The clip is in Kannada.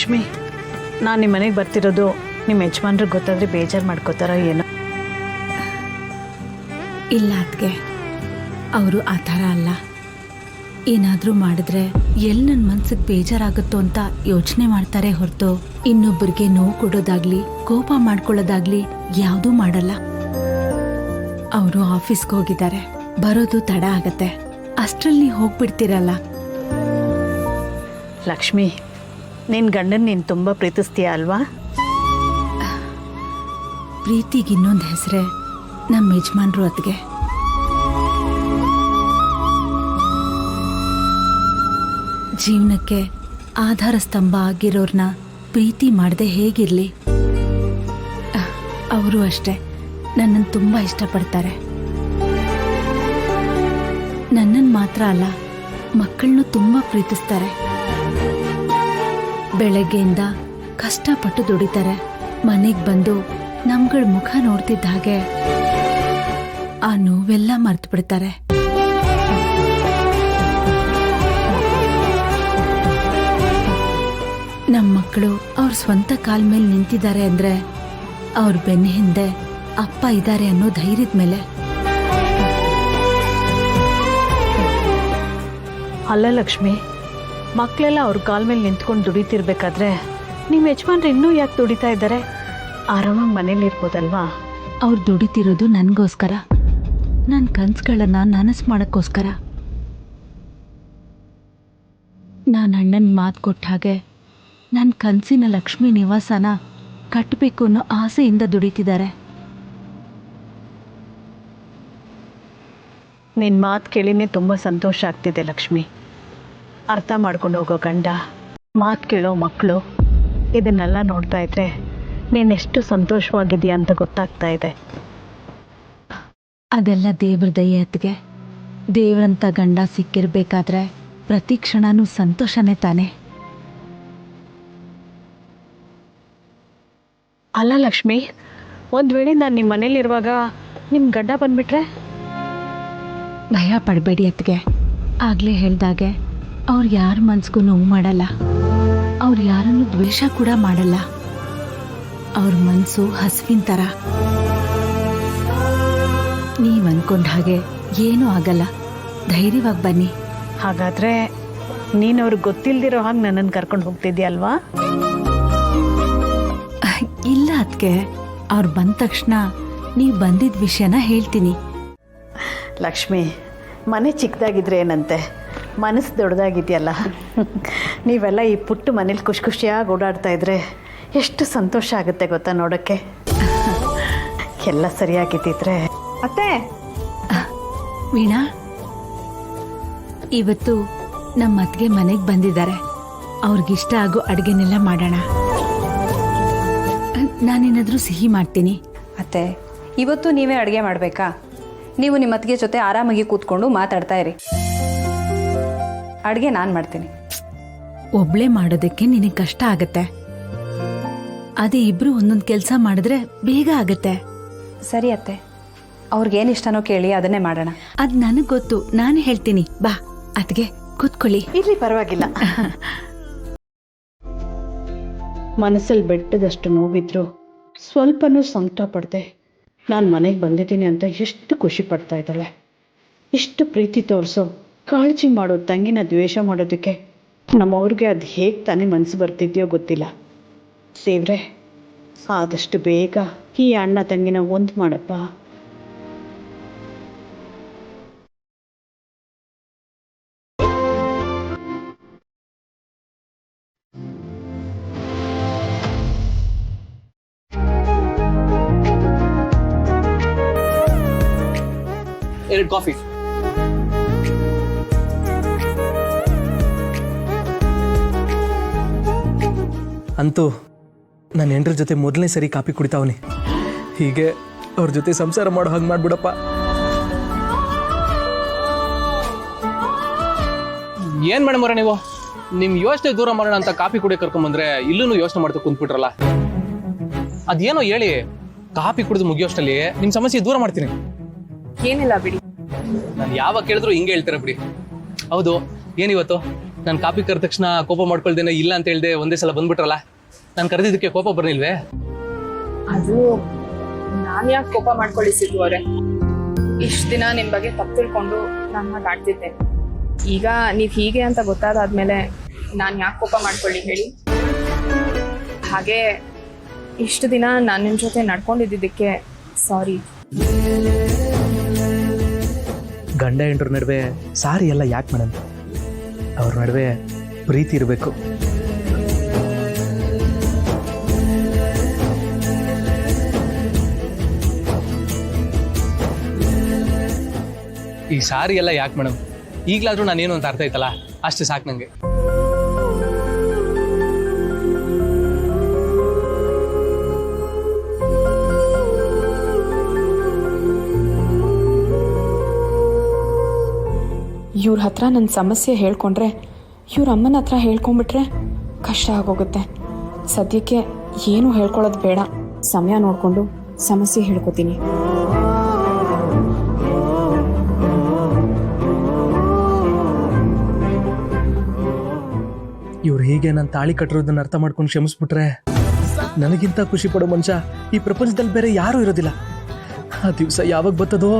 ಲಕ್ಷ್ಮಿ, ನಾನು ನಿಮ್ಮ ಮನೆಗೆ ಬರ್ತಿರೋದು ನಿಮ್ಮ ಯಜಮಾನ್ರಿಗೆ ಗೊತ್ತಾದರೆ ಬೇಜಾರು ಮಾಡ್ಕೋತಾರೋ ಏನೋ. ಇಲ್ಲ ಅದಕ್ಕೆ, ಅವರು ಆ ಥರ ಅಲ್ಲ. ಏನಾದರೂ ಮಾಡಿದ್ರೆ ಎಲ್ಲಿ ನನ್ನ ಮನ್ಸಿಗೆ ಬೇಜಾರಾಗುತ್ತೋ ಅಂತ ಯೋಚನೆ ಮಾಡ್ತಾರೆ ಹೊರತು ಇನ್ನೊಬ್ಬರಿಗೆ ನೋವು ಕೊಡೋದಾಗ್ಲಿ ಕೋಪ ಮಾಡ್ಕೊಳ್ಳೋದಾಗ್ಲಿ ಯಾವುದೂ ಮಾಡಲ್ಲ. ಅವರು ಆಫೀಸ್ಗೆ ಹೋಗಿದ್ದಾರೆ, ಬರೋದು ತಡ ಆಗತ್ತೆ, ಅಷ್ಟರಲ್ಲಿ ಹೋಗ್ಬಿಡ್ತೀರಲ್ಲ. ಲಕ್ಷ್ಮಿ, ನಿನ್ನ ಗಂಡನ ನೀನು ತುಂಬ ಪ್ರೀತಿಸ್ತೀಯ ಅಲ್ವಾ? ಪ್ರೀತಿಗೆ ಇನ್ನೊಂದು ಹೆಸರೇ ನಮ್ಮ ಯಜಮಾನ್ರು ಅತ್ಗೆ. ಜೀವನಕ್ಕೆ ಆಧಾರ ಸ್ತಂಭ ಆಗಿರೋರ್ನ ಪ್ರೀತಿ ಮಾಡದೆ ಹೇಗಿರಲಿ? ಅವರು ಅಷ್ಟೇ ನನ್ನನ್ನು ತುಂಬ ಇಷ್ಟಪಡ್ತಾರೆ. ನನ್ನನ್ನು ಮಾತ್ರ ಅಲ್ಲ, ಮಕ್ಕಳನ್ನು ತುಂಬ ಪ್ರೀತಿಸ್ತಾರೆ. ಬೆಳಗ್ಗೆಯಿಂದ ಕಷ್ಟಪಟ್ಟು ದುಡಿತಾರೆ. ಮನೆಗೆ ಬಂದು ನಮ್ಗಳ ಮುಖ ನೋಡ್ತಿದ್ದ ಹಾಗೆ ಆ ನೋವೆಲ್ಲ ಮರ್ತು ಬಿಡ್ತಾರೆ. ನಮ್ಮ ಮಕ್ಕಳು ಅವ್ರ ಸ್ವಂತ ಕಾಲ ಮೇಲೆ ನಿಂತಿದ್ದಾರೆ ಅಂದ್ರೆ ಅವ್ರ ಬೆನ್ನ ಹಿಂದೆ ಅಪ್ಪ ಇದ್ದಾರೆ ಅನ್ನೋ ಧೈರ್ಯದ ಮೇಲೆ. ಅಲ್ಲ ಲಕ್ಷ್ಮಿ, ಮಕ್ಕಳೆಲ್ಲ ಅವ್ರ ಕಾಲ ಮೇಲೆ ನಿಂತ್ಕೊಂಡು ದುಡಿತಿರ್ಬೇಕಾದ್ರೆ ನಿಮ್ಮ ಯಜಮಾನ್ರು ಇನ್ನೂ ಯಾಕೆ ದುಡಿತಾ ಇದ್ದಾರೆ? ಆರಾಮಾಗಿ ಮನೇಲಿ ಇರ್ಬೋದಲ್ವಾ? ಅವ್ರು ದುಡಿತಿರೋದು ನನಗೋಸ್ಕರ, ನನ್ನ ಕನಸುಗಳನ್ನ ನನಸು ಮಾಡೋಕ್ಕೋಸ್ಕರ. ನಾನು ಅಣ್ಣನ ಮಾತು ಕೊಟ್ಟ ಹಾಗೆ ನನ್ನ ಕನಸಿನ ಲಕ್ಷ್ಮೀ ನಿವಾಸನ ಕಟ್ಟಬೇಕು ಅನ್ನೋ ಆಸೆಯಿಂದ ದುಡಿತಿದ್ದಾರೆ. ನಿನ್ನ ಮಾತು ಕೇಳಿನೇ ತುಂಬ ಸಂತೋಷ ಆಗ್ತಿದೆ ಲಕ್ಷ್ಮಿ. ಅರ್ಥ ಮಾಡ್ಕೊಂಡು ಹೋಗೋ ಗಂಡ, ಮಾತು ಕೇಳೋ ಮಕ್ಕಳು, ಇದನ್ನೆಲ್ಲ ನೋಡ್ತಾ ಇದ್ರೆ ನೀನೆಷ್ಟು ಸಂತೋಷವಾಗಿದೆಯಾ ಅಂತ ಗೊತ್ತಾಗ್ತಾ ಇದೆ. ಅದೆಲ್ಲ ದೇವ್ರ ದಯೆ ಅತ್ತಿಗೆ. ದೇವ್ರಂತ ಗಂಡ ಸಿಕ್ಕಿರ್ಬೇಕಾದ್ರೆ ಪ್ರತಿ ಕ್ಷಣನೂ ಸಂತೋಷನೇ ತಾನೆ. ಅಲ್ಲ ಲಕ್ಷ್ಮಿ, ಒಂದು ವೇಳೆ ನಾನು ನಿಮ್ಮ ಮನೇಲಿರುವಾಗ ನಿಮ್ಮ ಗಂಡ ಬಂದ್ಬಿಟ್ರೆ? ಭಯ ಪಡಬೇಡಿ ಅತ್ತಿಗೆ. ಆಗಲೇ ಹೇಳ್ದಾಗೆ ಅವ್ರು ಯಾರ ಮನ್ಸಿಗೂ ನೋವು ಮಾಡಲ್ಲ, ಅವ್ರು ಯಾರನ್ನು ದ್ವೇಷ ಕೂಡ ಮಾಡಲ್ಲ. ಅವ್ರ ಮನಸ್ಸು ಹಸುವಿನ ಥರ. ನೀವು ಅಂದ್ಕೊಂಡ ಹಾಗೆ ಏನೂ ಆಗಲ್ಲ, ಧೈರ್ಯವಾಗಿ ಬನ್ನಿ. ಹಾಗಾದರೆ ನೀನು ಅವ್ರಿಗೆ ಗೊತ್ತಿಲ್ಲದಿರೋ ಹಾಗೆ ನನ್ನನ್ನು ಕರ್ಕೊಂಡು ಹೋಗ್ತಿದ್ಯಲ್ವಾ? ಇಲ್ಲ ಅದಕ್ಕೆ, ಅವ್ರು ಬಂದ ತಕ್ಷಣ ನೀವು ಬಂದಿದ್ದ ವಿಷಯನ ಹೇಳ್ತೀನಿ. ಲಕ್ಷ್ಮಿ, ಮನೆ ಚಿಕ್ಕದಾಗಿದ್ರೆ ಏನಂತೆ, ಮನಸ್ಸು ದೊಡ್ಡದಾಗಿದೆಯಲ್ಲ. ನೀವೆಲ್ಲ ಈ ಪುಟ್ಟ ಮನೇಲಿ ಖುಷಿ ಖುಷಿಯಾಗಿ ಓಡಾಡ್ತಾ ಇದ್ರೆ ಎಷ್ಟು ಸಂತೋಷ ಆಗುತ್ತೆ ಗೊತ್ತಾ ನೋಡೋಕ್ಕೆ. ಎಲ್ಲ ಸರಿಯಾಗಿದ್ದಿದ್ರೆ. ಅತ್ತೆ, ವೀಣಾ, ಇವತ್ತು ನಮ್ಮ ಅತ್ತಿಗೆ ಮನೆಗೆ ಬಂದಿದ್ದಾರೆ. ಅವ್ರಿಗಿಷ್ಟ ಆಗೋ ಅಡುಗೆನೆಲ್ಲ ಮಾಡೋಣ. ನಾನೇನಾದರೂ ಸಿಹಿ ಮಾಡ್ತೀನಿ. ಅತ್ತೆ, ಇವತ್ತು ನೀವೇ ಅಡುಗೆ ಮಾಡಬೇಕಾ? ನೀವು ನಿಮ್ಮ ಅತ್ತಿಗೆ ಜೊತೆ ಆರಾಮಾಗಿ ಕೂತ್ಕೊಂಡು ಮಾತಾಡ್ತಾ ಇರಿ. ಅಡುಗೆ ನಾನು ಮಾಡ್ತೀನಿ. ಒಬ್ಳೆ ಮಾಡೋದಕ್ಕೆ ನಿನಗೆ ಕಷ್ಟ ಆಗತ್ತೆ. ಅದೇ ಇಬ್ರು ಒಂದೊಂದು ಕೆಲಸ ಮಾಡಿದ್ರೆ ಬೇಗ ಆಗತ್ತೆ. ಸರಿ ಅತ್ತೆ, ಅವ್ರಿಗೇನು ಇಷ್ಟನೋ ಕೇಳಿ ಅದನ್ನೇ ಮಾಡೋಣ. ಅದು ನನಗೆ ಗೊತ್ತು, ನಾನು ಹೇಳ್ತೀನಿ. ಬಾ ಅತ್ಗೆ, ಕೂತ್ಕೊಳ್ಳಿ. ಇರ್ಲಿ, ಪರವಾಗಿಲ್ಲ. ಮನಸ್ಸಲ್ಲಿ ಬೆಟ್ಟದಷ್ಟು ನೋವಿದ್ರು ಸ್ವಲ್ಪನೂ ಸಂಕಟ ಪಡದೆ ನಾನು ಮನೆಗೆ ಬಂದಿದ್ದೀನಿ ಅಂತ ಎಷ್ಟು ಖುಷಿ ಪಡ್ತಾ ಇದ್ದಾಳೆ. ಇಷ್ಟು ಪ್ರೀತಿ ತೋರಿಸೋ, ಕಾಳಜಿ ಮಾಡೋ ತಂಗಿನ ದ್ವೇಷ ಮಾಡೋದಕ್ಕೆ ನಮ್ಮವ್ರಿಗೆ ಅದು ಹೇಗೆ ತಾನೇ ಮನಸ್ಸು ಬರ್ತಿದ್ಯೋ ಗೊತ್ತಿಲ್ಲ. ದೇವ್ರೆ, ಆದಷ್ಟು ಬೇಗ ಈ ಅಣ್ಣ ತಂಗಿನ ಒಂದು ಮಾಡಪ್ಪ. ಎರಡು ಕಾಫಿ. ಅಂತೂ ನನ್ನ ಹೆಂಡ್ರ ಜೊತೆ ಮೊದಲನೇ ಸರಿ ಕಾಫಿ ಕುಡಿತಾವನಿ. ಹೀಗೆ ಅವ್ರ ಜೊತೆ ಸಂಸಾರ ಮಾಡೋ ಹಾಗೆ ಮಾಡ್ಬಿಡಪ್ಪ. ಏನ್ ಮೇಡಮ್ ಅವರೇ, ನೀವು ನಿಮ್ ಯೋಚನೆ ದೂರ ಮಾಡೋಣ ಅಂತ ಕಾಫಿ ಕುಡಿಯೋ ಕರ್ಕೊಂಬಂದ್ರೆ ಇಲ್ಲೂ ಯೋಚನೆ ಮಾಡ್ತಾ ಕುಂತ್ಬಿಟ್ರಲ್ಲ. ಅದೇನೋ ಹೇಳಿ, ಕಾಫಿ ಕುಡಿದು ಮುಗಿಯೋಷ್ಟಲ್ಲಿ ನಿಮ್ ಸಮಸ್ಯೆ ದೂರ ಮಾಡ್ತೀನಿ. ಏನಿಲ್ಲ ಬಿಡಿ. ನಾನು ಯಾವಾಗ ಕೇಳಿದ್ರು ಹಿಂಗೆ ಹೇಳ್ತೀರ ಬಿಡಿ. ಹೌದು, ಏನಿವತ್ತು ನಾನು ಕಾಪಿ ಕರೆದ ತಕ್ಷಣ ಕೋಪ ಮಾಡ್ಕೊಳ್ದೇನೆ ಇಲ್ಲ ಅಂತ ಹೇಳ್ದೆ ಒಂದೇ ಸಲ ಬಂದ್ಬಿಟ್ರಲ್ಲ. ನಾನು ಕರೆದಿದ್ದಕ್ಕೆ ಕೋಪ ಬರ್ನಿಲ್ವೇ? ಅದು ನಾನು ಯಾಕೆ ಕೋಪ ಮಾಡ್ಕೊಳ್ಳಿ ಸಿದ್ದು ಅವರೇ, ಇಷ್ಟು ದಿನ ನಿಮ್ಮ ಬಗ್ಗೆ ತಪ್ಪು ತಿಳ್ಕೊಂಡು ನಾನು ಹಾಗೆ ಆಡ್ತಿದ್ದೆ. ಈಗ ನೀವು ಹೀಗೆ ಅಂತ ಗೊತ್ತಾದಾದ್ಮೇಲೆ ನಾನು ಯಾಕೆ ಕೋಪ ಮಾಡ್ಕೊಳ್ಳಿ ಹೇಳಿ. ಹಾಗೆ ಇಷ್ಟು ದಿನ ನಾನು ನಿಮ್ಮ ಜೊತೆ ನಡ್ಕೊಂಡಿದ್ದಕ್ಕೆ ಸಾರಿ. ಗಂಡ ಹೆಂಡ್ರ ನಡುವೆ ಸಾರಿ ಎಲ್ಲ ಯಾಕೆ ಮೇಡಮ್? ಅವ್ರ ನಡುವೆ ಪ್ರೀತಿ ಇರಬೇಕು. ಈ ಸಾರಿ ಎಲ್ಲ ಯಾಕೆ ಮೇಡಮ್? ಈಗಲಾದ್ರೂ ನಾನೇನು ಅಂತ ಅರ್ಥ ಆಯ್ತಲ್ಲ, ಅಷ್ಟು ಸಾಕು ನಂಗೆ. ಇವ್ರ ಹತ್ರ ನನ್ನ ಸಮಸ್ಯೆ ಹೇಳ್ಕೊಂಡ್ರೆ, ಇವ್ರ ಅಮ್ಮನ ಹತ್ರ ಹೇಳ್ಕೊಂಡ್ಬಿಟ್ರೆ ಕಷ್ಟ ಆಗೋಗುತ್ತೆ. ಸದ್ಯಕ್ಕೆ ಏನು ಹೇಳ್ಕೊಳ್ಳೋದು ಬೇಡ, ಸಮಯ ನೋಡಿಕೊಂಡು ಸಮಸ್ಯೆ ಹೇಳ್ಕೊತೀನಿ. ಇವ್ರು ಹೀಗೆ ನಾನು ತಾಳಿ ಕಟ್ಟಿರೋದನ್ನ ಅರ್ಥ ಮಾಡ್ಕೊಂಡು ಕ್ಷಮಿಸ್ಬಿಟ್ರೆ ನನಗಿಂತ ಖುಷಿ ಪಡೋ ಮನುಷ್ಯ ಈ ಪ್ರಪಂಚದಲ್ಲಿ ಬೇರೆ ಯಾರೂ ಇರೋದಿಲ್ಲ. ಆ ದಿವಸ ಯಾವಾಗ ಬರ್ತದೋ